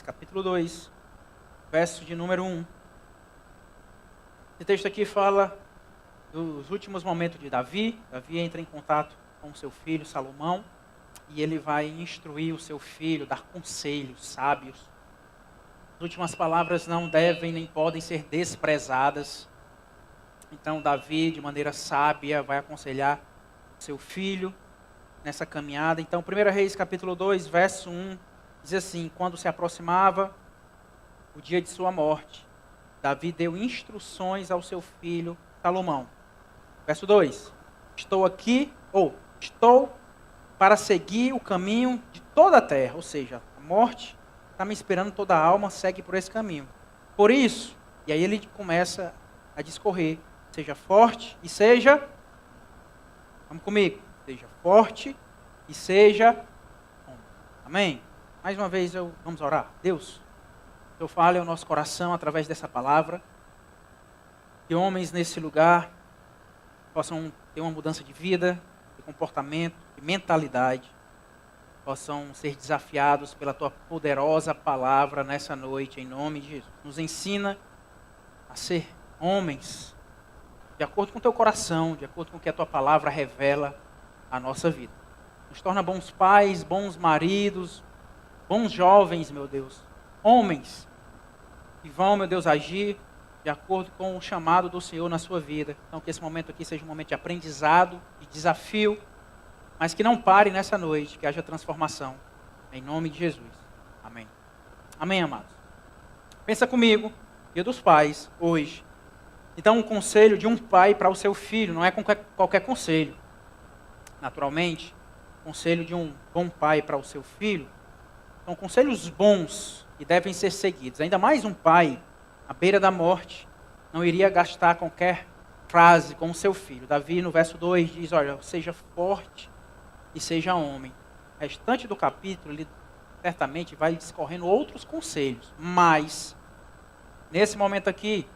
capítulo 2, verso de número 1. Esse texto aqui fala dos últimos momentos de Davi. Davi entra em contato com seu filho Salomão e ele vai instruir o seu filho, dar conselhos sábios. As últimas palavras não devem nem podem ser desprezadas. Então Davi, de maneira sábia, vai aconselhar seu filho nessa caminhada. Então, 1 Reis capítulo 2, verso 1, diz assim: quando se aproximava o dia de sua morte, Davi deu instruções ao seu filho Salomão. Verso 2: estou para seguir o caminho de toda a terra, ou seja, a morte está me esperando, toda a alma segue por esse caminho. Por isso, e aí ele começa a discorrer: seja forte e seja, vamos comigo, seja forte e seja homem. Amém? Mais uma vez, vamos orar. Deus, que eu fale ao nosso coração através dessa palavra, que homens nesse lugar possam ter uma mudança de vida, de comportamento, de mentalidade, possam ser desafiados pela tua poderosa palavra nessa noite, em nome de Jesus. Nos ensina a ser homens de acordo com o teu coração, de acordo com o que a tua palavra revela a nossa vida. Nos torna bons pais, bons maridos, bons jovens, meu Deus. Homens que vão, meu Deus, agir de acordo com o chamado do Senhor na sua vida. Então que esse momento aqui seja um momento de aprendizado, de desafio, mas que não pare nessa noite, que haja transformação. Em nome de Jesus. Amém. Amém, amados. Pensa comigo, Dia dos Pais, hoje. Então, um conselho de um pai para o seu filho, não é qualquer conselho. Naturalmente, conselho de um bom pai para o seu filho são conselhos bons que devem ser seguidos. Ainda mais um pai, à beira da morte, não iria gastar qualquer frase com o seu filho. Davi, no verso 2, diz: olha, seja forte e seja homem. O restante do capítulo, ele certamente vai discorrendo outros conselhos. Mas, nesse momento aqui,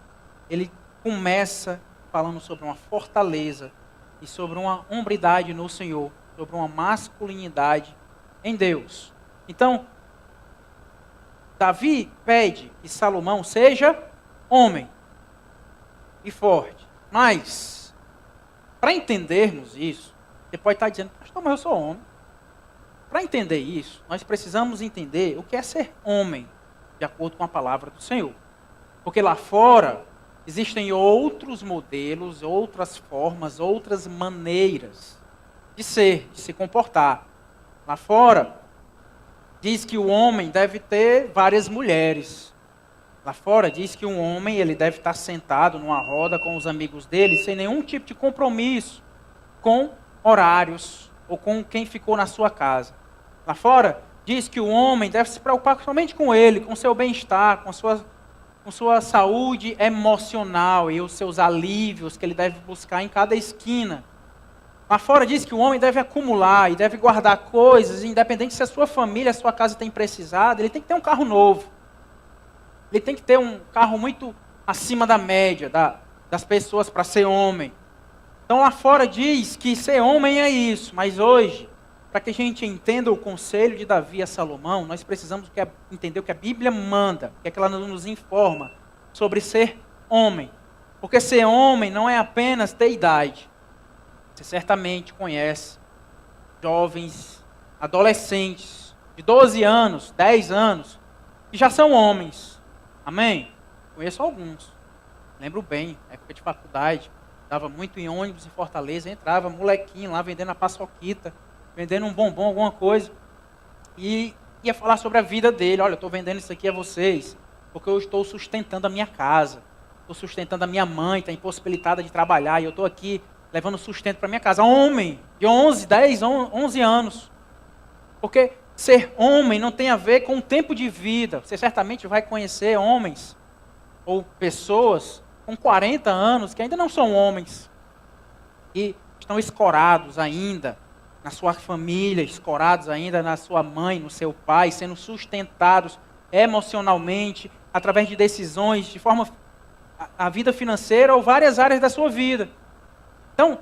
ele começa falando sobre uma fortaleza e sobre uma hombridade no Senhor, sobre uma masculinidade em Deus. Então, Davi pede que Salomão seja homem e forte. Mas, para entendermos isso, você pode estar dizendo: pastor, mas eu sou homem. Para entender isso, nós precisamos entender o que é ser homem, de acordo com a palavra do Senhor. Porque lá fora existem outros modelos, outras formas, outras maneiras de ser, de se comportar. Lá fora diz que o homem deve ter várias mulheres. Lá fora diz que um homem ele deve estar sentado numa roda com os amigos dele, sem nenhum tipo de compromisso com horários ou com quem ficou na sua casa. Lá fora diz que o homem deve se preocupar somente com ele, com seu bem-estar, com sua saúde emocional e os seus alívios que ele deve buscar em cada esquina. Lá fora diz que o homem deve acumular e deve guardar coisas, independente se a sua família, a sua casa tem precisado. Ele tem que ter um carro novo. Ele tem que ter um carro muito acima da média das pessoas para ser homem. Então lá fora diz que ser homem é isso. Mas hoje, para que a gente entenda o conselho de Davi a Salomão, nós precisamos entender o que a Bíblia manda, o que é que ela nos informa sobre ser homem. Porque ser homem não é apenas ter idade. Você certamente conhece jovens, adolescentes, de 12 anos, 10 anos, que já são homens. Amém? Conheço alguns. Lembro bem, época de faculdade, dava muito em ônibus em Fortaleza, entrava molequinho lá vendendo a paçoquita, vendendo um bombom, alguma coisa, e ia falar sobre a vida dele. Olha, eu estou vendendo isso aqui a vocês, porque eu estou sustentando a minha casa, estou sustentando a minha mãe, está impossibilitada de trabalhar, e eu estou aqui levando sustento para minha casa. Homem de 11 anos. Porque ser homem não tem a ver com o tempo de vida. Você certamente vai conhecer homens ou pessoas com 40 anos que ainda não são homens e estão escorados ainda na sua família, escorados ainda na sua mãe, no seu pai, sendo sustentados emocionalmente através de decisões de forma a vida financeira ou várias áreas da sua vida. Então,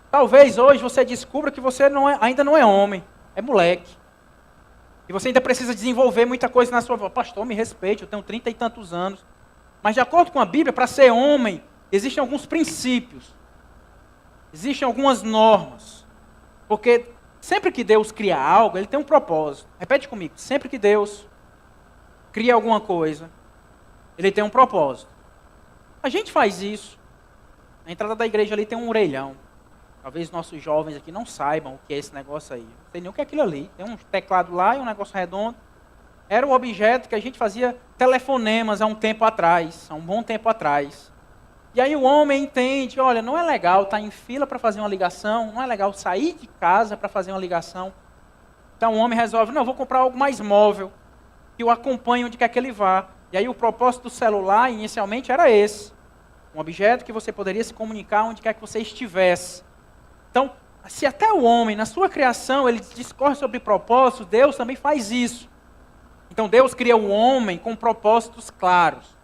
talvez hoje você descubra que você ainda não é homem, é moleque. E você ainda precisa desenvolver muita coisa na sua vida. Pastor, me respeite, eu tenho 30 e tantos anos. Mas de acordo com a Bíblia, para ser homem, existem alguns princípios. Existem algumas normas. Porque sempre que Deus cria algo, Ele tem um propósito. Repete comigo. Sempre que Deus cria alguma coisa, Ele tem um propósito. A gente faz isso. Na entrada da igreja ali tem um orelhão. Talvez nossos jovens aqui não saibam o que é esse negócio aí. Não sei nem o que é aquilo ali. Tem um teclado lá e um negócio redondo. Era o objeto que a gente fazia telefonemas há um tempo atrás, há um bom tempo atrás. E aí o homem entende, olha, não é legal estar em fila para fazer uma ligação, não é legal sair de casa para fazer uma ligação. Então o homem resolve, não, eu vou comprar algo mais móvel, que o acompanhe onde quer que ele vá. E aí o propósito do celular, inicialmente, era esse. Um objeto que você poderia se comunicar onde quer que você estivesse. Então, se até o homem, na sua criação, ele discorre sobre propósito, Deus também faz isso. Então Deus cria o homem com propósitos claros.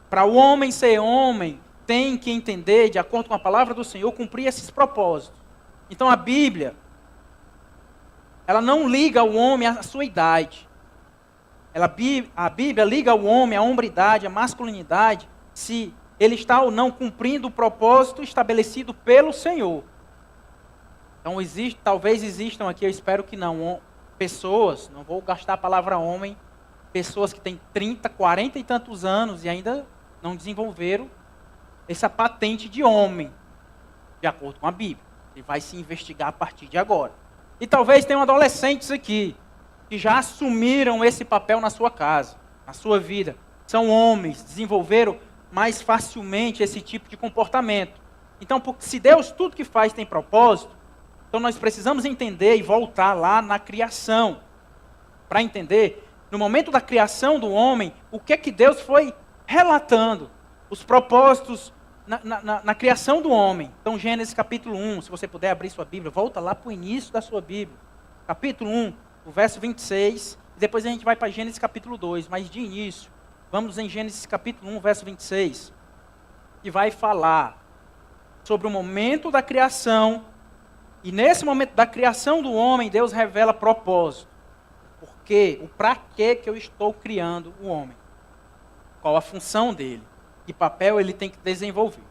Para o homem ser homem, tem que entender, de acordo com a palavra do Senhor, cumprir esses propósitos. Então a Bíblia, ela não liga o homem à sua idade. A Bíblia liga o homem à hombridade, à masculinidade, se ele está ou não cumprindo o propósito estabelecido pelo Senhor. Então talvez existam aqui, eu espero que não, pessoas, não vou gastar a palavra homem, pessoas que têm 30, 40 e tantos anos e ainda não desenvolveram essa patente de homem, de acordo com a Bíblia. Ele vai se investigar a partir de agora. E talvez tenham adolescentes aqui, que já assumiram esse papel na sua casa, na sua vida. São homens, desenvolveram mais facilmente esse tipo de comportamento. Então, se Deus tudo que faz tem propósito, então nós precisamos entender e voltar lá na criação, para entender, no momento da criação do homem, o que é que Deus foi relatando, os propósitos na criação do homem. Então Gênesis capítulo 1, se você puder abrir sua Bíblia, volta lá para o início da sua Bíblia. Capítulo 1, o verso 26, e depois a gente vai para Gênesis capítulo 2, mas de início, vamos em Gênesis capítulo 1, verso 26, que vai falar sobre o momento da criação. E nesse momento da criação do homem, Deus revela propósito. Por quê? O para quê que eu estou criando o homem? Qual a função dele? Que papel ele tem que desenvolver?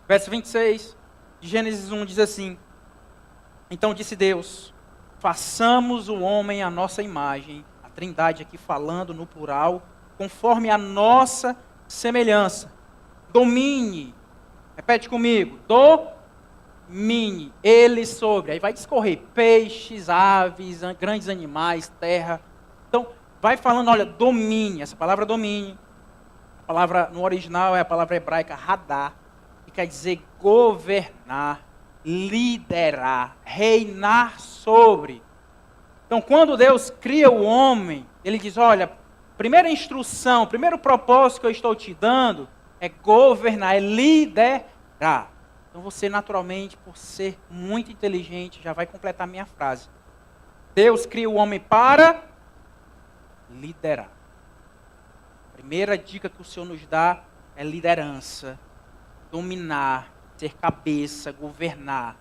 Verso 26 de Gênesis 1 diz assim: então disse Deus, façamos o homem à nossa imagem, a Trindade aqui falando no plural, conforme a nossa semelhança. Domine, repete comigo, domine ele sobre, aí vai discorrer peixes, aves, grandes animais, terra. Então, vai falando, olha, domine, essa palavra domine, a palavra no original é a palavra hebraica radá, que quer dizer governar, liderar, reinar sobre. Então, quando Deus cria o homem, Ele diz, olha, primeira instrução, primeiro propósito que eu estou te dando é governar, é liderar. Então você naturalmente, por ser muito inteligente, já vai completar a minha frase. Deus cria o homem para liderar. A primeira dica que o Senhor nos dá é liderança, dominar, ser cabeça, governar.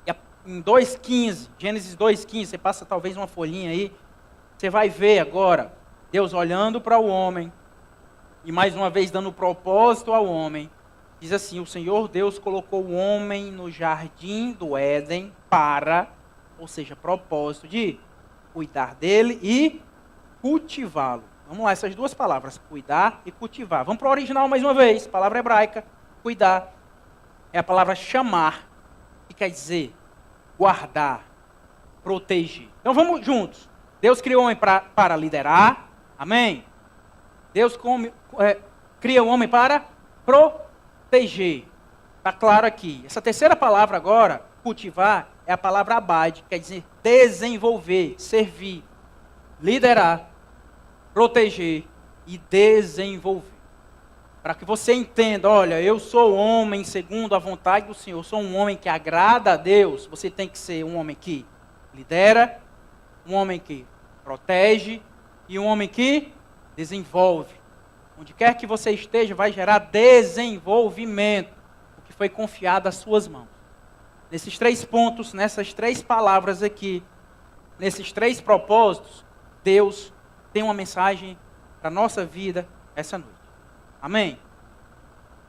E em 2,15, Gênesis 2,15, você passa talvez uma folhinha aí, você vai ver agora, Deus olhando para o homem, e mais uma vez dando propósito ao homem. Diz assim, o Senhor Deus colocou o homem no jardim do Éden para, ou seja, propósito de cuidar dele e cultivá-lo. Vamos lá, essas duas palavras, cuidar e cultivar. Vamos para o original mais uma vez, palavra hebraica, cuidar. É a palavra chamar, que quer dizer guardar, proteger. Então vamos juntos. Deus criou o homem para liderar, amém? Deus cria o homem para proteger. Está claro aqui. Essa terceira palavra agora, cultivar, é a palavra abade, quer dizer desenvolver, servir, liderar, proteger e desenvolver. Para que você entenda, olha, eu sou homem segundo a vontade do Senhor, sou um homem que agrada a Deus, você tem que ser um homem que lidera, um homem que protege e um homem que desenvolve. Onde quer que você esteja, vai gerar desenvolvimento, o que foi confiado às suas mãos. Nesses 3 pontos, nessas 3 palavras aqui, nesses 3 propósitos, Deus tem uma mensagem para a nossa vida essa noite. Amém?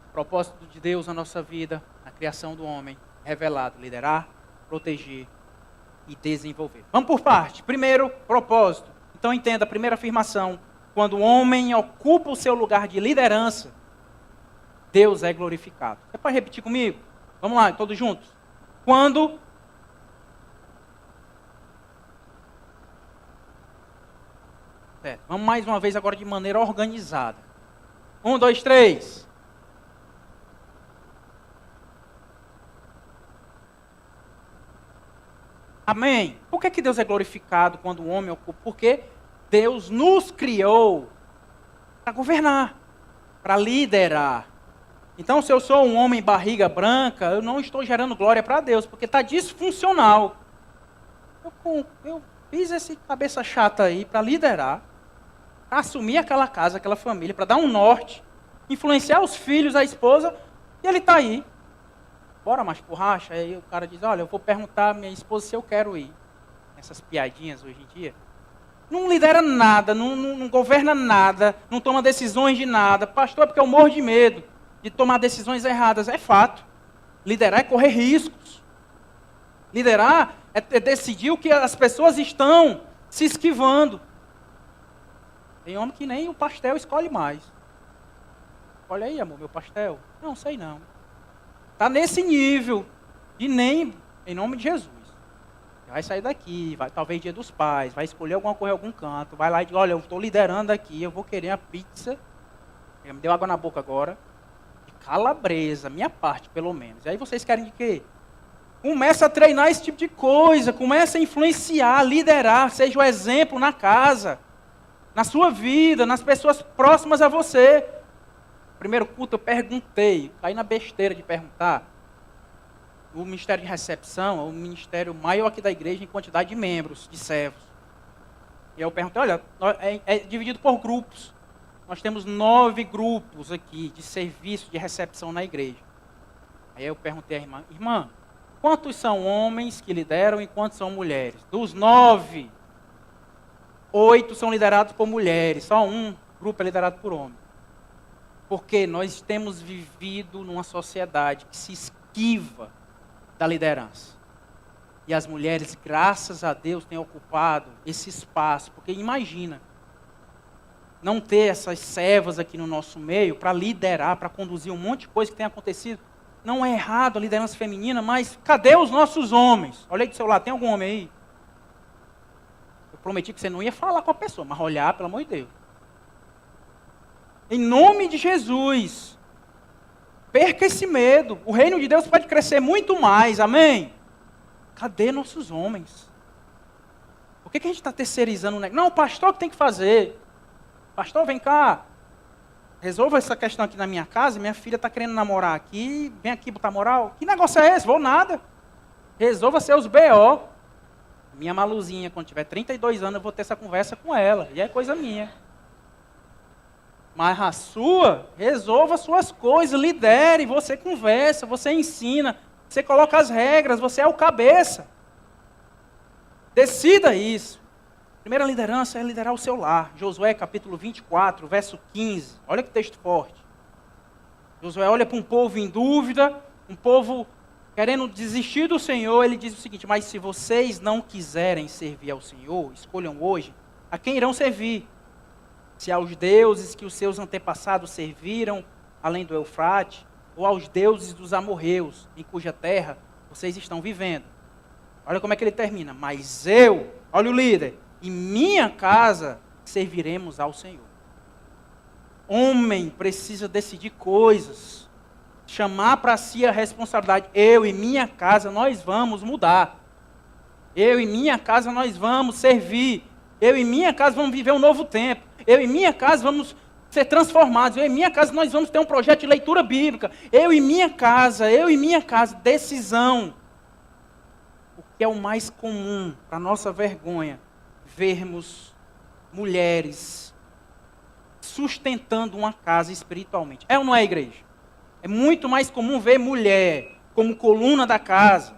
O propósito de Deus na nossa vida, na criação do homem, revelado: liderar, proteger e desenvolver. Vamos por parte. Primeiro propósito. Então entenda, a primeira afirmação: quando o homem ocupa o seu lugar de liderança, Deus é glorificado. Você pode repetir comigo? Vamos lá, todos juntos. Quando certo. Vamos mais uma vez agora de maneira organizada. 1, 2, 3. Amém? Por que Deus é glorificado quando o homem ocupa? Porque Deus nos criou para governar, para liderar. Então, se eu sou um homem barriga branca, eu não estou gerando glória para Deus, porque está disfuncional. Eu fiz esse cabeça chata aí para liderar, para assumir aquela casa, aquela família, para dar um norte, influenciar os filhos, a esposa, e ele está aí. Bora mais borracha? Aí o cara diz: olha, eu vou perguntar à minha esposa se eu quero ir. Essas piadinhas hoje em dia. Não lidera nada, não governa nada, não toma decisões de nada. Pastor, é porque eu morro de medo de tomar decisões erradas. É fato. Liderar é correr riscos. Liderar é decidir o que as pessoas estão se esquivando. Tem homem que nem o pastel escolhe mais. Olha aí, amor, meu pastel. Não, sei não. Está nesse nível de nem, em nome de Jesus. Vai sair daqui, vai talvez Dia dos Pais, vai escolher alguma coisa em algum canto, vai lá e diz: olha, eu estou liderando aqui, eu vou querer a pizza. Me deu água na boca agora. De calabresa, minha parte pelo menos. E aí vocês querem de quê? Começa a treinar esse tipo de coisa, começa a influenciar, liderar, seja o exemplo na casa, na sua vida, nas pessoas próximas a você. Primeiro culto eu perguntei, caí na besteira de perguntar. O ministério de recepção é o ministério maior aqui da igreja em quantidade de membros, de servos. E eu perguntei: olha, é dividido por grupos. Nós temos 9 grupos aqui de serviço de recepção na igreja. Aí eu perguntei à irmã: irmã, quantos são homens que lideram e quantos são mulheres? Dos 9, 8 são liderados por mulheres, só um grupo é liderado por homens. Porque nós temos vivido numa sociedade que se esquiva da liderança. E as mulheres, graças a Deus, têm ocupado esse espaço. Porque imagina, não ter essas servas aqui no nosso meio para liderar, para conduzir um monte de coisa que tem acontecido. Não é errado a liderança feminina, mas cadê os nossos homens? Olha aí do seu lado, tem algum homem aí? Eu prometi que você não ia falar com a pessoa, mas olhar, pelo amor de Deus. Em nome de Jesus, perca esse medo. O reino de Deus pode crescer muito mais, amém? Cadê nossos homens? Por que a gente está terceirizando o negócio? Não, o pastor que tem que fazer. Pastor, vem cá. Resolva essa questão aqui na minha casa. Minha filha está querendo namorar aqui. Vem aqui botar moral. Que negócio é esse? Vou nada. Resolva seus BO. Minha Maluzinha, quando tiver 32 anos, eu vou ter essa conversa com ela. E é coisa minha. Mas a sua, resolva suas coisas, lidere, você conversa, você ensina, você coloca as regras, você é o cabeça. Decida isso. Primeira liderança é liderar o seu lar. Josué capítulo 24, verso 15. Olha que texto forte. Josué olha para um povo em dúvida, um povo querendo desistir do Senhor. Ele diz o seguinte: mas se vocês não quiserem servir ao Senhor, escolham hoje a quem irão servir. Se aos deuses que os seus antepassados serviram, além do Eufrate, ou aos deuses dos amorreus, em cuja terra vocês estão vivendo. Olha como é que ele termina. Mas eu, olha o líder, e minha casa serviremos ao Senhor. Homem precisa decidir coisas, chamar para si a responsabilidade. Eu e minha casa nós vamos mudar. Eu e minha casa nós vamos servir. Eu e minha casa vamos viver um novo tempo. Eu e minha casa vamos ser transformados. Eu e minha casa nós vamos ter um projeto de leitura bíblica. Eu e minha casa, decisão. O que é o mais comum, para nossa vergonha, vermos mulheres sustentando uma casa espiritualmente. É ou não é, igreja? É muito mais comum ver mulher como coluna da casa.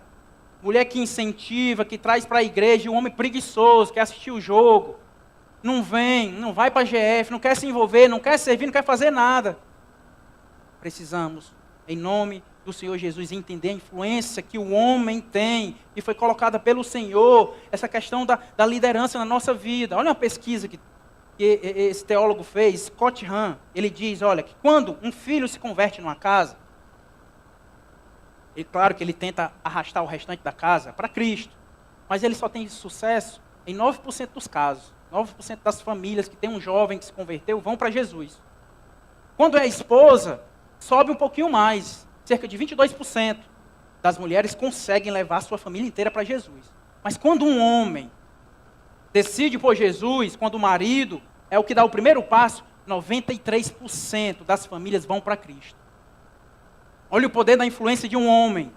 mulher que incentiva, que traz para a igreja, e o homem preguiçoso, quer assistir o jogo, não vem, não vai para a GF, não quer se envolver, não quer servir, não quer fazer nada. Precisamos, em nome do Senhor Jesus, entender a influência que o homem tem, e foi colocada pelo Senhor, essa questão da liderança na nossa vida. Olha uma pesquisa que esse teólogo fez, Scott Hahn. Ele diz, olha, que quando um filho se converte numa casa, claro que ele tenta arrastar o restante da casa para Cristo, mas ele só tem sucesso em 9% dos casos. 9% das famílias que tem um jovem que se converteu vão para Jesus. Quando é a esposa, sobe um pouquinho mais. Cerca de 22% das mulheres conseguem levar a sua família inteira para Jesus. Mas quando um homem decide por Jesus, quando o marido é o que dá o primeiro passo, 93% das famílias vão para Cristo. Olha o poder da influência de um homem.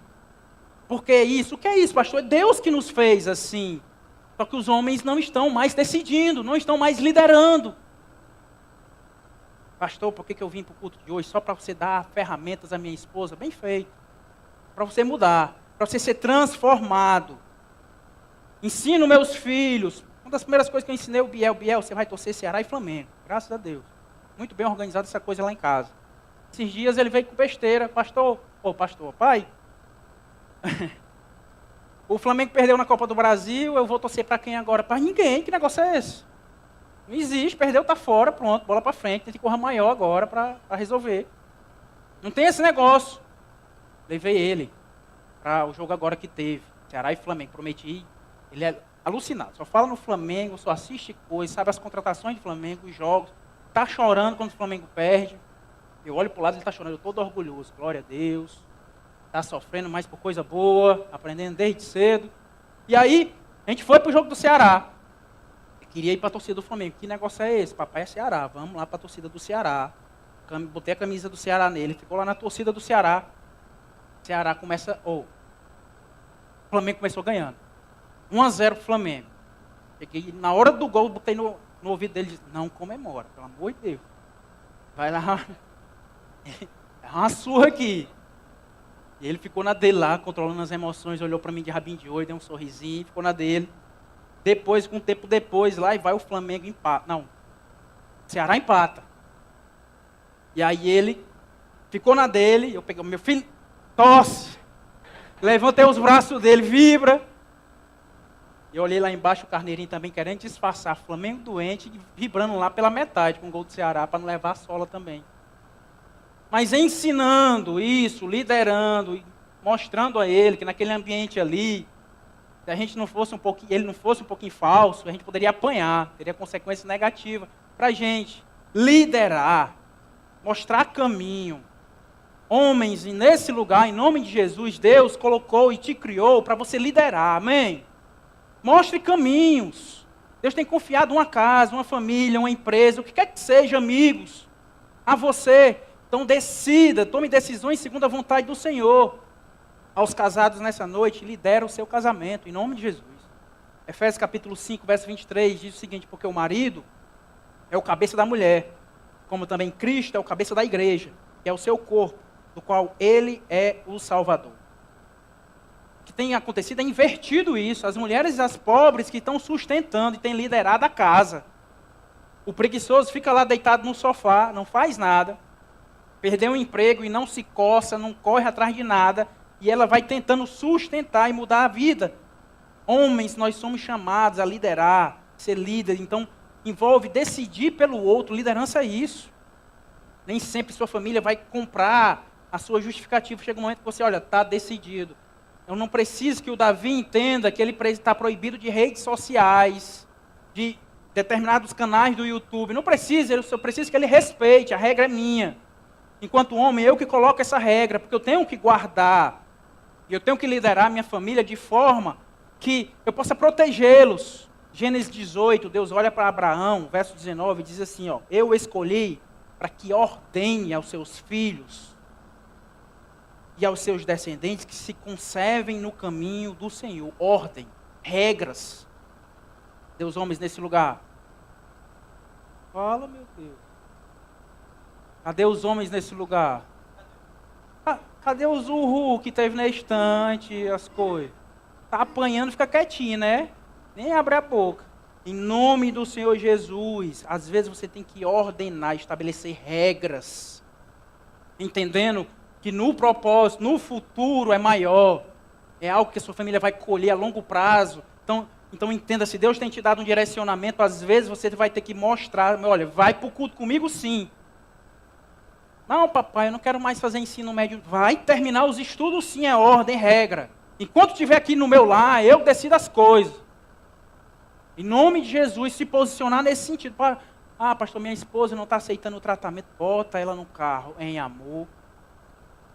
Por que isso? O que é isso, pastor? É Deus que nos fez assim. Só que os homens não estão mais decidindo, não estão mais liderando. Pastor, por que eu vim para o culto de hoje? Só para você dar ferramentas à minha esposa? Bem feito. Para você mudar, para você ser transformado. Ensino meus filhos. Uma das primeiras coisas que eu ensinei o Biel, você vai torcer Ceará e Flamengo. Graças a Deus. Muito bem organizada essa coisa lá em casa. Esses dias ele veio com besteira. Pastor, pai, o Flamengo perdeu na Copa do Brasil, eu vou torcer para quem agora? Para ninguém, que negócio é esse? Não existe, perdeu, tá fora, pronto, bola para frente, tem que correr maior agora para resolver. Não tem esse negócio. Levei ele para o jogo agora que teve, Ceará e Flamengo, prometi. Ele é alucinado, só fala no Flamengo, só assiste coisas, sabe as contratações do Flamengo, os jogos, tá chorando quando o Flamengo perde. Eu olho para o lado, ele está chorando, eu todo orgulhoso, glória a Deus. Está sofrendo mais por coisa boa, aprendendo desde cedo. E aí, a gente foi para o jogo do Ceará. Queria ir para a torcida do Flamengo. Que negócio é esse? Papai é Ceará, vamos lá para a torcida do Ceará. Botei a camisa do Ceará nele, ficou lá na torcida do Ceará. Ceará começa... O Flamengo começou ganhando. 1-0 pro Flamengo. Cheguei, na hora do gol, botei no ouvido dele e disse, não comemora, pelo amor de Deus. Vai lá. É uma surra aqui. E ele ficou na dele lá, controlando as emoções, olhou para mim de rabinho de olho, deu um sorrisinho, ficou na dele. Depois, com um tempo depois, lá e vai o Flamengo empata. Não, o Ceará empata. E aí ele ficou na dele, eu peguei, meu filho, tosse. Levantei os braços dele, vibra. Eu olhei lá embaixo, o Carneirinho também querendo disfarçar, Flamengo doente, vibrando lá pela metade com o gol do Ceará, para não levar a sola também. Mas ensinando isso, liderando, mostrando a ele que naquele ambiente ali, se a gente não fosse ele não fosse um pouquinho falso, a gente poderia apanhar, teria consequências negativas para a gente. Liderar, mostrar caminho. Homens, e nesse lugar, em nome de Jesus, Deus colocou e te criou para você liderar, amém? Mostre caminhos. Deus tem confiado uma casa, uma família, uma empresa, o que quer que seja, amigos, a você. Então decida, tome decisões segundo a vontade do Senhor. Aos casados nessa noite, lidera o seu casamento, em nome de Jesus. Efésios capítulo 5, verso 23, diz o seguinte, porque o marido é o cabeça da mulher, como também Cristo é o cabeça da igreja, que é o seu corpo, do qual ele é o Salvador. O que tem acontecido é invertido isso, as mulheres e as pobres que estão sustentando e têm liderado a casa. O preguiçoso fica lá deitado no sofá, não faz nada, perdeu o emprego e não se coça, não corre atrás de nada, e ela vai tentando sustentar e mudar a vida. Homens, nós somos chamados a liderar, ser líder, então envolve decidir pelo outro, liderança é isso. Nem sempre sua família vai comprar a sua justificativa, chega um momento que você, olha, está decidido. Eu não preciso que o Davi entenda que ele está proibido de redes sociais, de determinados canais do YouTube, não precisa, eu só preciso que ele respeite, a regra é minha. Enquanto homem, eu que coloco essa regra, porque eu tenho que guardar, e eu tenho que liderar a minha família de forma que eu possa protegê-los. Gênesis 18, Deus olha para Abraão, verso 19, diz assim, ó, eu escolhi para que ordene aos seus filhos e aos seus descendentes que se conservem no caminho do Senhor. Ordem, regras. Deus, homens nesse lugar. Fala, meu Deus. Cadê os homens nesse lugar? Cadê os urru que teve na estante, as coisas? Está apanhando, fica quietinho, né? Nem abre a boca. Em nome do Senhor Jesus, às vezes você tem que ordenar, estabelecer regras. Entendendo que no propósito, no futuro é maior. É algo que a sua família vai colher a longo prazo. Então entenda, se Deus tem te dado um direcionamento, às vezes você vai ter que mostrar, olha, vai para o culto comigo sim. Não, papai, eu não quero mais fazer ensino médio. Vai terminar os estudos sim, é ordem, regra. Enquanto estiver aqui no meu lar, eu decido as coisas. Em nome de Jesus, se posicionar nesse sentido. Ah, pastor, minha esposa não está aceitando o tratamento. Bota ela no carro, em amor.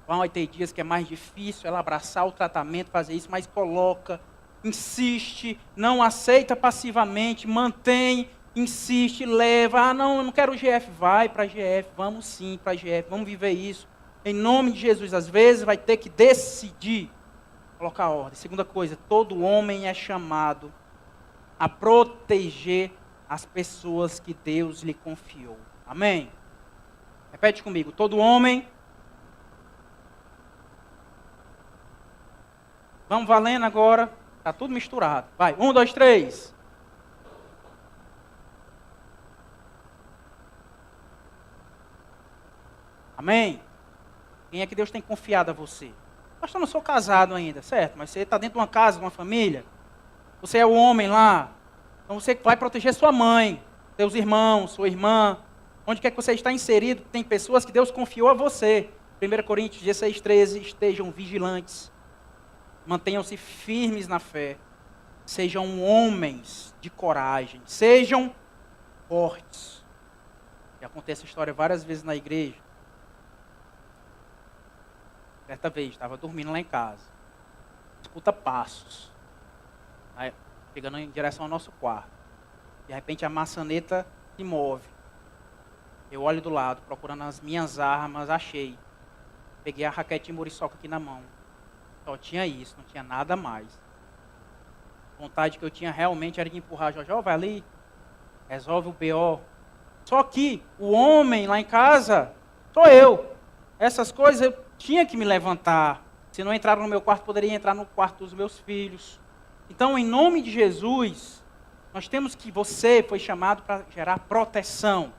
Vai ter dias que é mais difícil ela abraçar o tratamento, fazer isso, mas coloca, insiste, não aceita passivamente, mantém, insiste, leva. Ah, não, eu não quero o GF. Vai para a GF, vamos sim para a GF, vamos viver isso. Em nome de Jesus, às vezes vai ter que decidir, colocar ordem. Segunda coisa, todo homem é chamado a proteger as pessoas que Deus lhe confiou. Amém? Repete comigo, todo homem. Vamos valendo agora. Está tudo misturado. Vai, 1, 2, 3. Amém? Quem é que Deus tem confiado a você? Pastor, eu não sou casado ainda, certo? Mas você está dentro de uma casa, de uma família. Você é o homem lá. Então você vai proteger sua mãe, seus irmãos, sua irmã. Onde quer que você está inserido, tem pessoas que Deus confiou a você. 1 Coríntios 16, 13. Estejam vigilantes. Mantenham-se firmes na fé. Sejam homens de coragem. Sejam fortes. Já contei essa história várias vezes na igreja. Certa vez, estava dormindo lá em casa. Escuta passos. Aí, chegando em direção ao nosso quarto. De repente a maçaneta se move. Eu olho do lado, procurando as minhas armas, achei. Peguei a raquete de muriçoca aqui na mão. Só tinha isso, não tinha nada mais. A vontade que eu tinha realmente era de empurrar. Jojó, vai ali, resolve o BO. Só que o homem lá em casa, sou eu. Essas coisas eu tinha que me levantar. Se não entraram no meu quarto, poderia entrar no quarto dos meus filhos. Então, em nome de Jesus, nós temos que, você foi chamado para gerar proteção.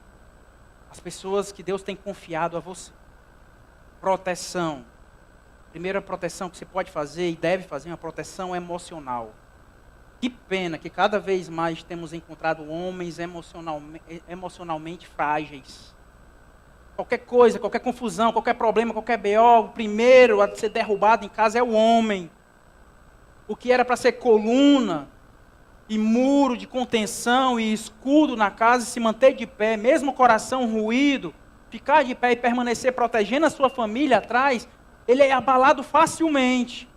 As pessoas que Deus tem confiado a você. Proteção. Primeira proteção que você pode fazer e deve fazer é uma proteção emocional. Que pena que cada vez mais temos encontrado homens emocionalmente frágeis. Qualquer coisa, qualquer confusão, qualquer problema, qualquer BO, o primeiro a ser derrubado em casa é o homem. O que era para ser coluna e muro de contenção e escudo na casa, se manter de pé, mesmo o coração ruído, ficar de pé e permanecer protegendo a sua família atrás, ele é abalado facilmente.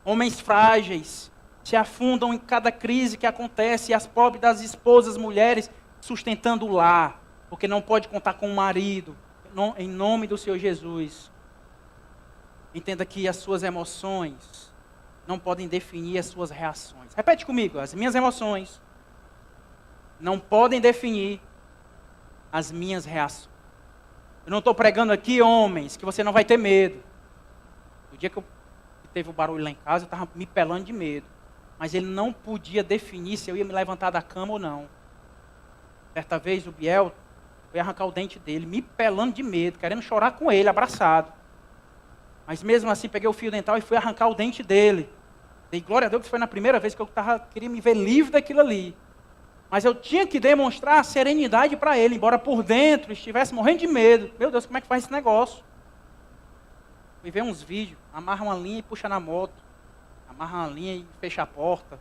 Homens frágeis se afundam em cada crise que acontece, e as pobres das esposas, mulheres, sustentando o lar, porque não pode contar com o marido, em nome do Senhor Jesus. Entenda que as suas emoções não podem definir as suas reações. Repete comigo, as minhas emoções não podem definir as minhas reações. Eu não estou pregando aqui, homens, que você não vai ter medo. No dia que teve o barulho lá em casa, eu estava me pelando de medo. Mas ele não podia definir se eu ia me levantar da cama ou não. Certa vez o Biel foi arrancar o dente dele, me pelando de medo, querendo chorar com ele, abraçado. Mas mesmo assim, peguei o fio dental e fui arrancar o dente dele. Dei glória a Deus que foi na primeira vez que eu queria me ver livre daquilo ali. Mas eu tinha que demonstrar serenidade para ele, embora por dentro estivesse morrendo de medo. Meu Deus, como é que faz esse negócio? Fui ver uns vídeos, amarra uma linha e puxa na moto. Amarra uma linha e fecha a porta.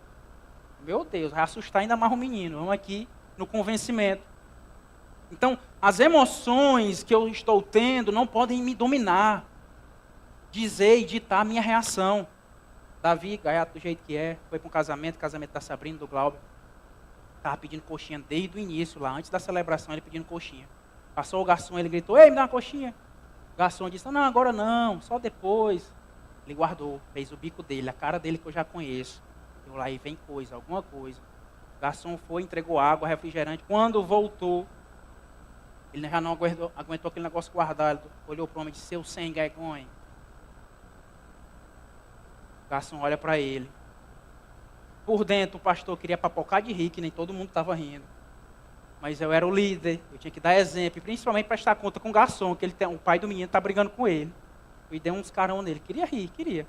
Meu Deus, vai assustar, ainda amarra o menino. Vamos aqui no convencimento. Então, as emoções que eu estou tendo não podem me dominar. Dizer e ditar a minha reação. Davi, gaiato do jeito que é, foi para um casamento da Sabrina, do Glauber. Estava pedindo coxinha desde o início, lá antes da celebração, ele pedindo coxinha. Passou o garçom, ele gritou, ei, me dá uma coxinha. O garçom disse, não, agora não, só depois. Ele guardou, fez o bico dele, a cara dele que eu já conheço. Eu lá, e vem coisa, alguma coisa. O garçom foi, entregou água, refrigerante. Quando voltou, ele já não aguentou aquele negócio guardado. Ele olhou para o homem e disse, seu sem vergonha. O garçom olha para ele. Por dentro, o pastor queria papocar de rir, que nem todo mundo estava rindo. Mas eu era o líder, eu tinha que dar exemplo, principalmente prestar conta com o garçom, que o pai do menino está brigando com ele. Eu dei uns carão nele, queria rir, queria.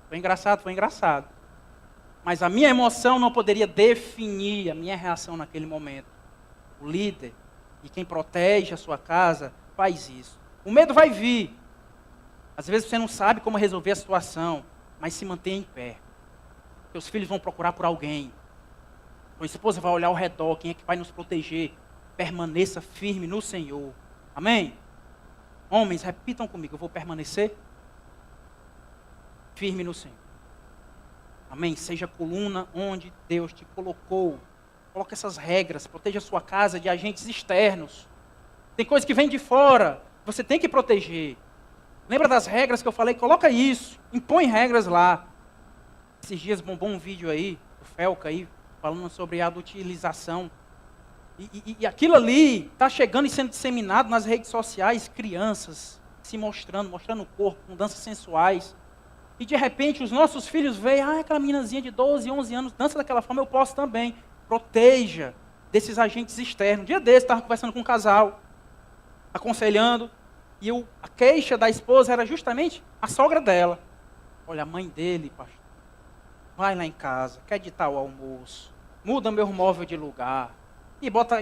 Foi engraçado, foi engraçado. Mas a minha emoção não poderia definir a minha reação naquele momento. O líder e quem protege a sua casa faz isso. O medo vai vir. Às vezes você não sabe como resolver a situação, mas se mantenha em pé. Seus filhos vão procurar por alguém. Sua esposa vai olhar ao redor, quem é que vai nos proteger? Permaneça firme no Senhor. Amém? Homens, repitam comigo, eu vou permanecer firme no Senhor. Amém? Seja a coluna onde Deus te colocou. Coloque essas regras, proteja a sua casa de agentes externos. Tem coisa que vem de fora, você tem que proteger. Lembra das regras que eu falei? Coloca isso, impõe regras lá. Esses dias bombou um vídeo aí, o Felca aí, falando sobre a adultilização. E aquilo ali está chegando e sendo disseminado nas redes sociais, crianças se mostrando o corpo, com danças sensuais. E de repente os nossos filhos veem, aquela meninazinha de 12, 11 anos dança daquela forma, eu posso também. Proteja desses agentes externos. Um dia desse, estava conversando com um casal, aconselhando, e a queixa da esposa era justamente a sogra dela. Olha, a mãe dele, pastor, vai lá em casa, quer ditar o almoço, muda meu móvel de lugar,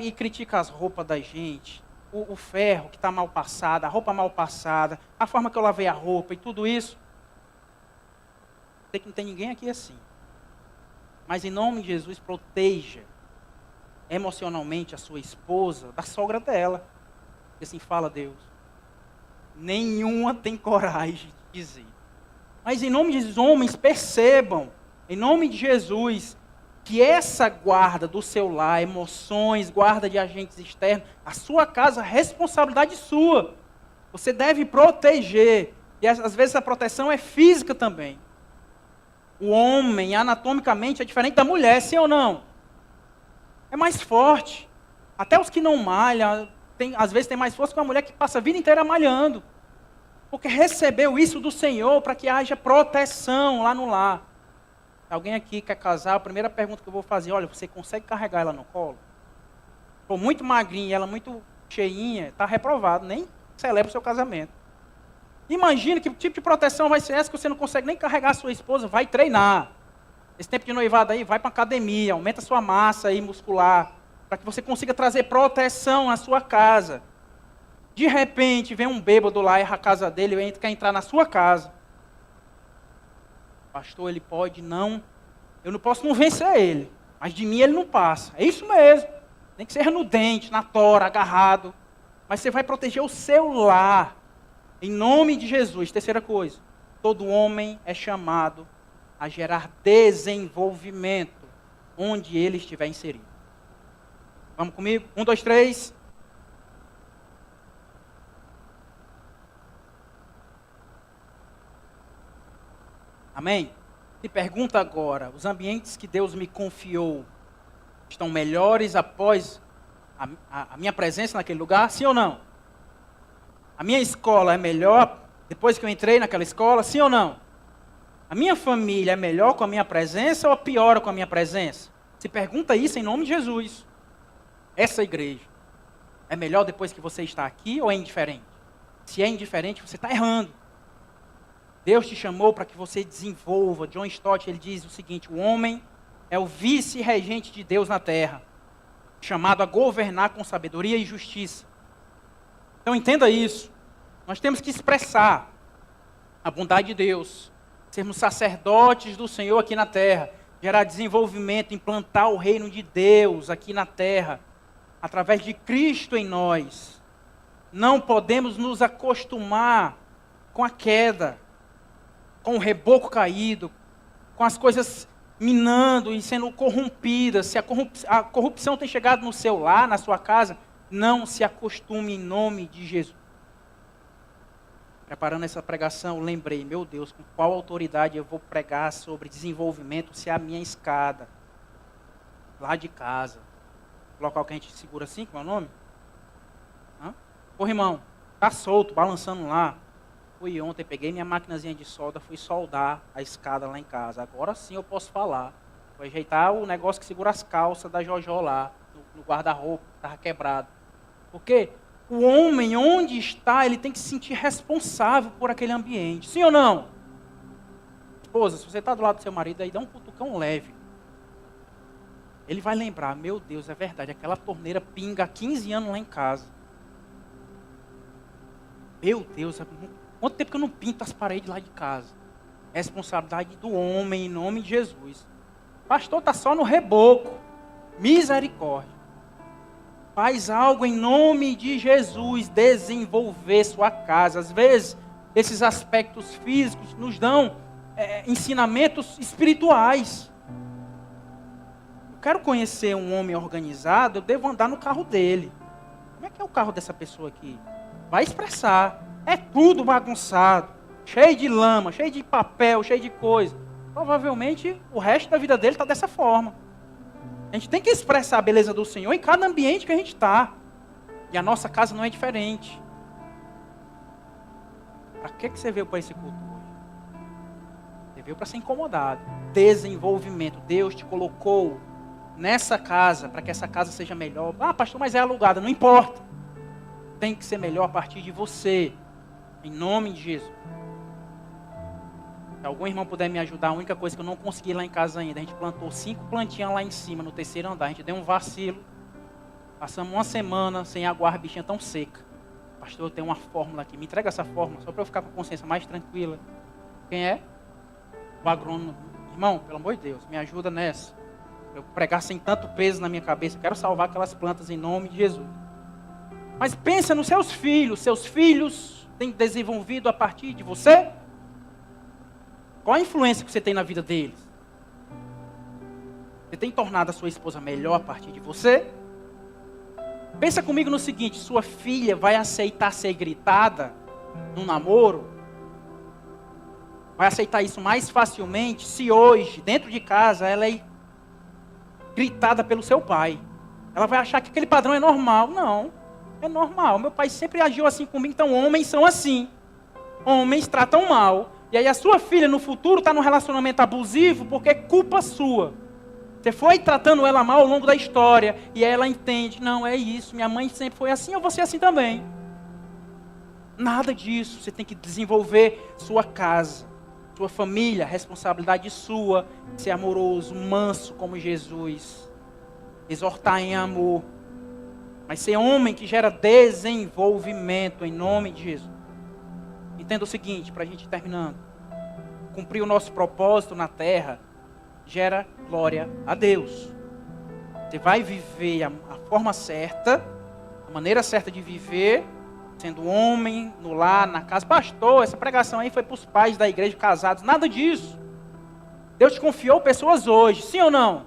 e critica as roupas da gente, o ferro que está mal passado, a roupa mal passada, a forma que eu lavei a roupa e tudo isso. Sei que não tem ninguém aqui assim. Mas em nome de Jesus, proteja emocionalmente a sua esposa da sogra dela. E assim fala Deus. Nenhuma tem coragem de dizer. Mas em nome de Jesus, homens, percebam, em nome de Jesus, que essa guarda do seu lar, emoções, guarda de agentes externos, a sua casa, responsabilidade sua. Você deve proteger. E às vezes a proteção é física também. O homem, anatomicamente, é diferente da mulher, sim ou não? É mais forte. Até os que não malham, às vezes tem mais força que uma mulher que passa a vida inteira malhando. Porque recebeu isso do Senhor para que haja proteção lá no lar. Alguém aqui quer casar, a primeira pergunta que eu vou fazer, olha, você consegue carregar ela no colo? For muito magrinha, ela muito cheinha, está reprovado, nem celebra o seu casamento. Imagina que tipo de proteção vai ser essa que você não consegue nem carregar a sua esposa, vai treinar. Esse tempo de noivado aí, vai para a academia, aumenta a sua massa aí muscular, para que você consiga trazer proteção à sua casa. De repente, vem um bêbado lá, erra a casa dele, ele quer entrar na sua casa. Pastor, ele pode não, eu não posso não vencer ele, mas de mim ele não passa. É isso mesmo, nem que seja no dente, na tora, agarrado. Mas você vai proteger o seu lar, em nome de Jesus. Terceira coisa, todo homem é chamado a gerar desenvolvimento, onde ele estiver inserido. Vamos comigo? 1, 2, 3. Amém? Se pergunta agora, os ambientes que Deus me confiou estão melhores após a minha presença naquele lugar? Sim ou não? A minha escola é melhor depois que eu entrei naquela escola? Sim ou não? A minha família é melhor com a minha presença ou piora com a minha presença? Se pergunta isso em nome de Jesus. Essa igreja é melhor depois que você está aqui ou é indiferente? Se é indiferente, você está errando. Deus te chamou para que você desenvolva. John Stott, ele diz o seguinte: o homem é o vice-regente de Deus na terra, chamado a governar com sabedoria e justiça. Então entenda isso. Nós temos que expressar a bondade de Deus, sermos sacerdotes do Senhor aqui na terra, gerar desenvolvimento, implantar o reino de Deus aqui na terra, através de Cristo em nós. Não podemos nos acostumar com a queda, com o reboco caído, com as coisas minando e sendo corrompidas. Se a corrupção tem chegado no seu lar, na sua casa, não se acostume em nome de Jesus. Preparando essa pregação, lembrei, meu Deus, com qual autoridade eu vou pregar sobre desenvolvimento se é a minha escada, lá de casa, o local que a gente segura assim, como é o nome? Ô irmão, tá solto, balançando lá. Fui ontem, peguei minha maquinazinha de solda, fui soldar a escada lá em casa. Agora sim eu posso falar. Vou ajeitar o negócio que segura as calças da Jojó lá, no guarda-roupa, que estava quebrado. Porque o homem, onde está, ele tem que se sentir responsável por aquele ambiente. Sim ou não? Esposa, se você está do lado do seu marido, aí dá um cutucão leve. Ele vai lembrar, meu Deus, é verdade, aquela torneira pinga há 15 anos lá em casa. Meu Deus, quanto tempo que eu não pinto as paredes lá de casa? É responsabilidade do homem, em nome de Jesus. O pastor está só no reboco. Misericórdia. Faz algo em nome de Jesus, desenvolver sua casa. Às vezes, esses aspectos físicos nos dão ensinamentos espirituais. Eu quero conhecer um homem organizado, eu devo andar no carro dele. Como é que é o carro dessa pessoa aqui? Vai expressar. É tudo bagunçado, cheio de lama, cheio de papel, cheio de coisa. Provavelmente o resto da vida dele está dessa forma. A gente tem que expressar a beleza do Senhor em cada ambiente que a gente está. E a nossa casa não é diferente. Para que você veio para esse culto hoje? Você veio para ser incomodado. Desenvolvimento. Deus te colocou nessa casa para que essa casa seja melhor. Ah, pastor, mas é alugada. Não importa. Tem que ser melhor a partir de você. Em nome de Jesus. Se algum irmão puder me ajudar, a única coisa que eu não consegui lá em casa ainda, a gente plantou 5 plantinhas lá em cima, no 3º andar. A gente deu um vacilo. Passamos uma semana sem aguar a bichinha tão seca. Pastor, eu tenho uma fórmula aqui. Me entrega essa fórmula, só para eu ficar com a consciência mais tranquila. Quem é? O agrônomo. Irmão, pelo amor de Deus, me ajuda nessa. Eu pregar sem tanto peso na minha cabeça. Eu quero salvar aquelas plantas em nome de Jesus. Mas pensa nos seus filhos. Seus filhos têm desenvolvido a partir de você? Qual a influência que você tem na vida deles? Você tem tornado a sua esposa melhor a partir de você? Pensa comigo no seguinte, sua filha vai aceitar ser gritada no namoro? Vai aceitar isso mais facilmente se hoje, dentro de casa, ela é gritada pelo seu pai? Ela vai achar que aquele padrão é normal. Não, é normal. Meu pai sempre agiu assim comigo, então homens são assim. Homens tratam mal. E aí a sua filha no futuro está num relacionamento abusivo porque é culpa sua. Você foi tratando ela mal ao longo da história. E aí ela entende, não, é isso. Minha mãe sempre foi assim, eu vou ser assim também. Nada disso. Você tem que desenvolver sua casa, sua família, responsabilidade sua. Ser amoroso, manso como Jesus. Exortar em amor. Mas ser homem que gera desenvolvimento em nome de Jesus. Entenda o seguinte, para a gente ir terminando. Cumprir o nosso propósito na terra gera glória a Deus. Você vai viver a forma certa, a maneira certa de viver, sendo homem, no lar, na casa. Pastor, essa pregação aí foi para os pais da igreja casados. Nada disso. Deus te confiou pessoas hoje, sim ou não?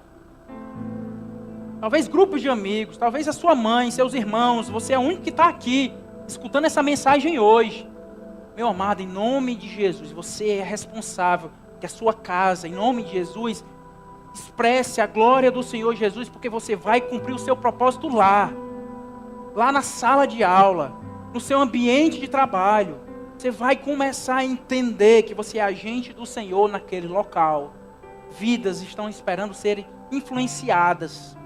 Talvez grupos de amigos, talvez a sua mãe, seus irmãos. Você é o único que está aqui, escutando essa mensagem hoje. Meu amado, em nome de Jesus, você é responsável que a sua casa, em nome de Jesus, expresse a glória do Senhor Jesus, porque você vai cumprir o seu propósito lá na sala de aula, no seu ambiente de trabalho. Você vai começar a entender que você é agente do Senhor naquele local. Vidas estão esperando serem influenciadas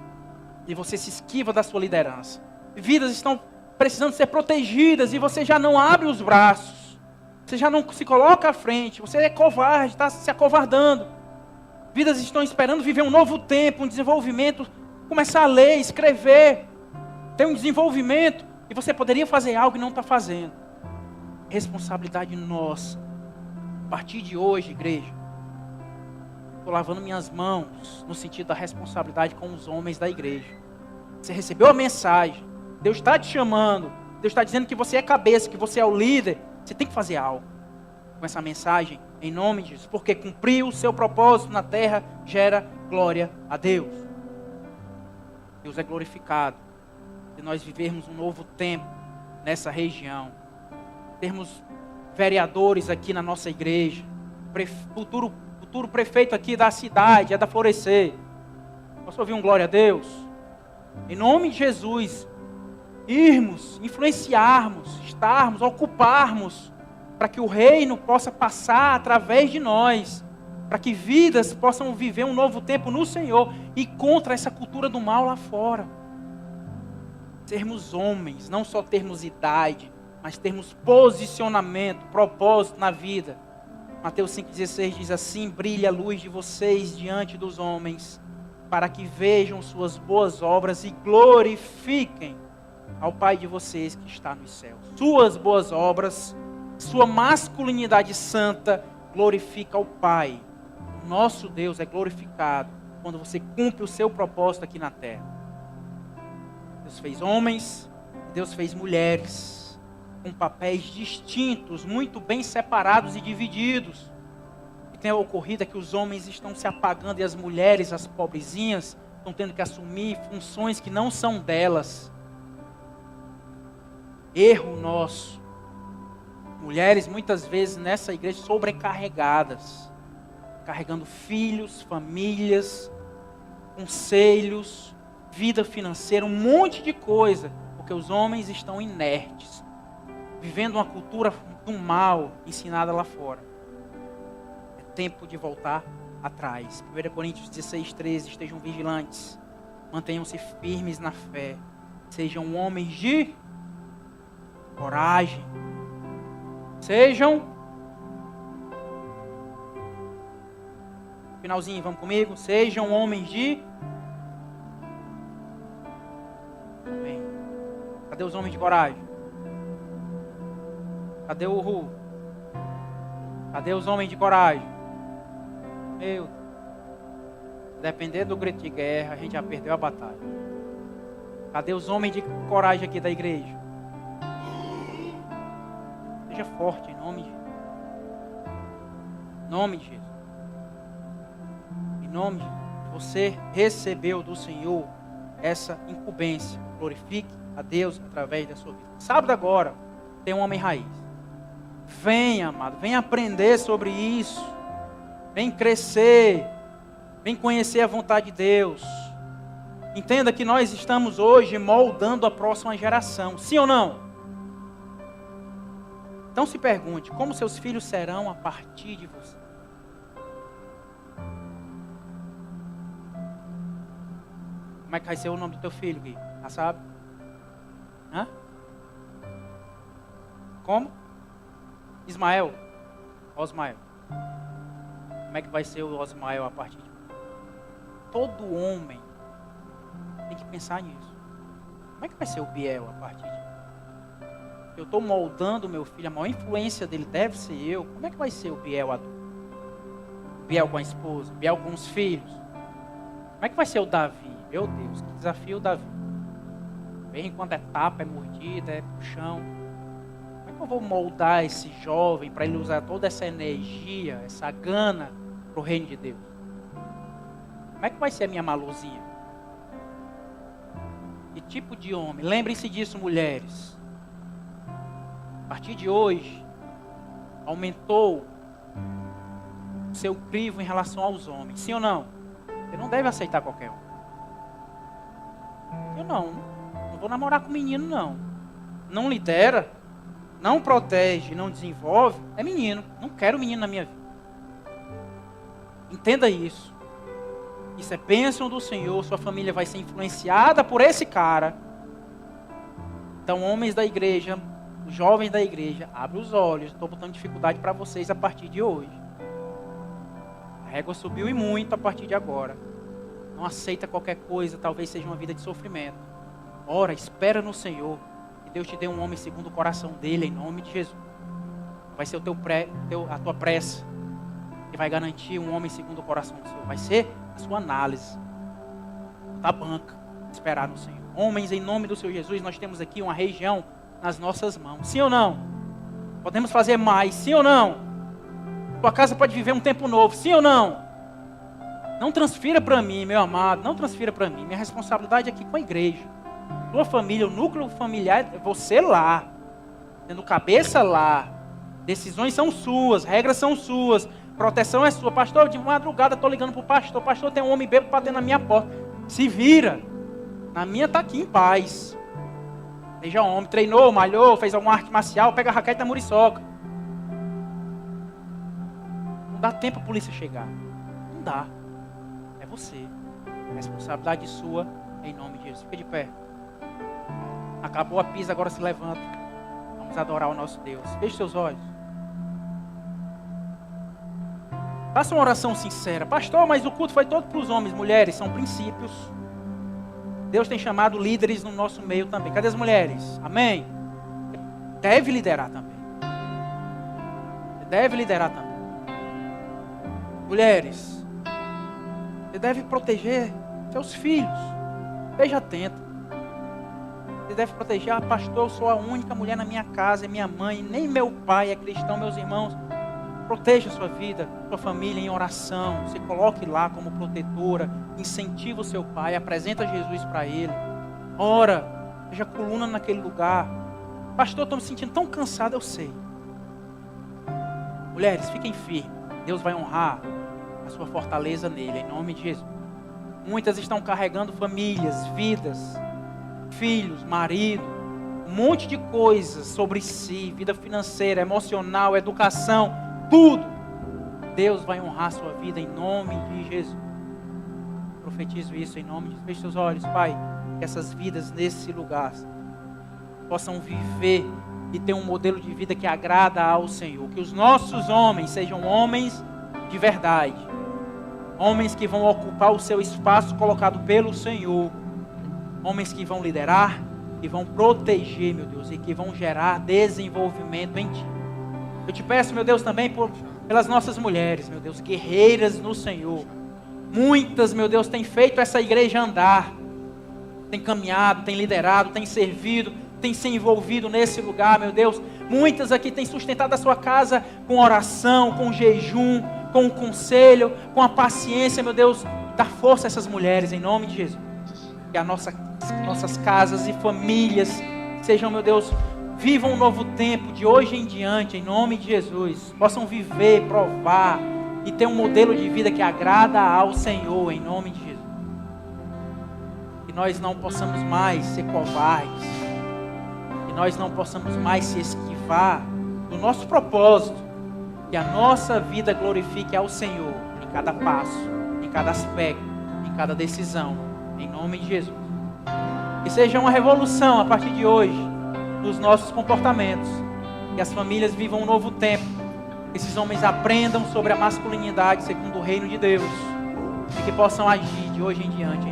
e você se esquiva da sua liderança. Vidas estão precisando ser protegidas e você já não abre os braços. Você já não se coloca à frente, você é covarde, está se acovardando. Vidas estão esperando viver um novo tempo, um desenvolvimento, começar a ler, escrever, ter um desenvolvimento, e você poderia fazer algo e não está fazendo. Responsabilidade nossa. A partir de hoje, igreja, estou lavando minhas mãos no sentido da responsabilidade com os homens da igreja. Você recebeu a mensagem, Deus está te chamando, Deus está dizendo que você é cabeça, que você é o líder. Você tem que fazer algo com essa mensagem em nome de Jesus. Porque cumprir o seu propósito na terra gera glória a Deus. Deus é glorificado. Se nós vivermos um novo tempo nessa região. Termos vereadores aqui na nossa igreja. Futuro prefeito aqui da cidade, é da Florescer. Posso ouvir um glória a Deus? Em nome de Jesus. Irmos, influenciarmos, estarmos, ocuparmos, para que o reino possa passar através de nós, para que vidas possam viver um novo tempo no Senhor e contra essa cultura do mal lá fora. Sermos homens, não só termos idade, mas termos posicionamento, propósito na vida. Mateus 5,16 diz assim: brilha a luz de vocês diante dos homens, para que vejam suas boas obras e glorifiquem ao Pai de vocês que está nos céus. Suas boas obras, sua masculinidade santa, glorifica ao Pai. Nosso Deus é glorificado quando você cumpre o seu propósito aqui na terra. Deus fez homens, Deus fez mulheres, com papéis distintos, muito bem separados e divididos. O que tem ocorrido é que os homens estão se apagando e as mulheres, as pobrezinhas, estão tendo que assumir funções que não são delas. Erro nosso. Mulheres muitas vezes nessa igreja sobrecarregadas, carregando filhos, famílias, conselhos, vida financeira, um monte de coisa, porque os homens estão inertes, vivendo uma cultura do mal ensinada lá fora. É tempo de voltar atrás. 1 Coríntios 16:13, estejam vigilantes, mantenham-se firmes na fé, sejam homens de coragem, sejam, finalzinho, vamos comigo, sejam homens de, amém. Cadê os homens de coragem? Cadê o Ru? Cadê os homens de coragem? Meu, dependendo do grito de guerra, a gente já perdeu a batalha. Cadê os homens de coragem aqui da igreja? Seja forte em nome de Jesus. Em nome de Jesus. Em nome de Jesus. Você recebeu do Senhor essa incumbência. Glorifique a Deus através da sua vida. Sábado agora tem um homem raiz. Venha, amado, venha aprender sobre isso. Vem crescer. Vem conhecer a vontade de Deus. Entenda que nós estamos hoje moldando a próxima geração. Sim ou não? Então se pergunte, como seus filhos serão a partir de você? Como é que vai ser o nome do teu filho, Gui? Já sabe? Hã? Como? Ismael. Osmael. Como é que vai ser o Osmael a partir de você? Todo homem tem que pensar nisso. Como é que vai ser o Biel a partir de você? Eu estou moldando o meu filho, a maior influência dele deve ser eu. Como é que vai ser o Biel adulto? O Biel com a esposa, o Biel com os filhos. Como é que vai ser o Davi? Meu Deus, que desafio o Davi. Vem enquanto é tapa, é mordida, é puxão. Como é que eu vou moldar esse jovem para ele usar toda essa energia, essa gana para o reino de Deus? Como é que vai ser a minha Maluzinha? Que tipo de homem? Lembrem-se disso, mulheres. A partir de hoje, aumentou o seu crivo em relação aos homens. Sim ou não? Você não deve aceitar qualquer um. Eu não vou namorar com menino, não. Não lidera, não protege, não desenvolve. É menino. Não quero menino na minha vida. Entenda isso. Isso é bênção do Senhor. Sua família vai ser influenciada por esse cara. Então, homens da igreja, os jovens da igreja, abre os olhos. Estou botando dificuldade para vocês a partir de hoje. A régua subiu e muito a partir de agora. Não aceita qualquer coisa, talvez seja uma vida de sofrimento. Ora, espera no Senhor. Que Deus te dê um homem segundo o coração dele, em nome de Jesus. Vai ser a tua pressa que vai garantir um homem segundo o coração do Senhor. Vai ser a sua análise da banca. Esperar no Senhor. Homens, em nome do Senhor Jesus, nós temos aqui uma região nas nossas mãos. Sim ou não? Podemos fazer mais. Sim ou não? Tua casa pode viver um tempo novo. Sim ou não? Não transfira para mim, meu amado. Não transfira para mim. Minha responsabilidade é aqui com a igreja. Tua família, o núcleo familiar, é você lá. Tendo cabeça lá. Decisões são suas. Regras são suas. Proteção é sua. Pastor, de madrugada estou ligando para o pastor. Pastor, tem um homem bêbado batendo na minha porta. Se vira. Na minha está aqui em paz. Seja homem. Treinou, malhou, fez alguma arte marcial. Pega a raquete da muriçoca. dá tempo a polícia chegar. Não dá. É você. A responsabilidade sua, em nome de Jesus. Fica de pé. Acabou a pisa, agora se levanta. Vamos adorar o nosso Deus. Feche seus olhos. Faça uma oração sincera. Pastor, mas o culto foi todo para os homens. Mulheres, são princípios. Deus tem chamado líderes no nosso meio também. Cadê as mulheres? Amém? Deve liderar também. Deve liderar também. Mulheres, você deve proteger seus filhos. Esteja atento. Você deve proteger. Pastor, eu sou a única mulher na minha casa, é minha mãe, nem meu pai é cristão, meus irmãos. Proteja a sua vida, sua família em oração. Se coloque lá como protetora. Incentiva o seu pai. Apresenta Jesus para ele. Ora, seja coluna naquele lugar. Pastor, estou me sentindo tão cansado, eu sei. Mulheres, fiquem firmes. Deus vai honrar a sua fortaleza nele, em nome de Jesus. Muitas estão carregando famílias, vidas, filhos, marido, um monte de coisas sobre si, vida financeira, emocional, educação, tudo. Deus vai honrar a sua vida em nome de Jesus. Profetizo isso em nome de Jesus. Feche seus olhos, Pai, que essas vidas nesse lugar possam viver e ter um modelo de vida que agrada ao Senhor. Que os nossos homens sejam homens de verdade. Homens que vão ocupar o seu espaço colocado pelo Senhor. Homens que vão liderar, que vão proteger, meu Deus, e que vão gerar desenvolvimento em Ti. Eu te peço, meu Deus, também pelas nossas mulheres, meu Deus, guerreiras no Senhor. Muitas, meu Deus, têm feito essa igreja andar. Tem caminhado, tem liderado, tem servido, tem se envolvido nesse lugar, meu Deus. Muitas aqui têm sustentado a sua casa com oração, com jejum, com o conselho, com a paciência, meu Deus. Dá força a essas mulheres, em nome de Jesus. Que as nossas casas e famílias sejam, meu Deus, vivam um novo tempo de hoje em diante, em nome de Jesus. Possam viver, provar e ter um modelo de vida que agrada ao Senhor, em nome de Jesus. Que nós não possamos mais ser covardes. Que nós não possamos mais se esquivar do nosso propósito. Que a nossa vida glorifique ao Senhor em cada passo, em cada aspecto, em cada decisão, em nome de Jesus. Que seja uma revolução a partir de hoje nos nossos comportamentos. Que as famílias vivam um novo tempo. Que esses homens aprendam sobre a masculinidade segundo o reino de Deus. E que possam agir de hoje em diante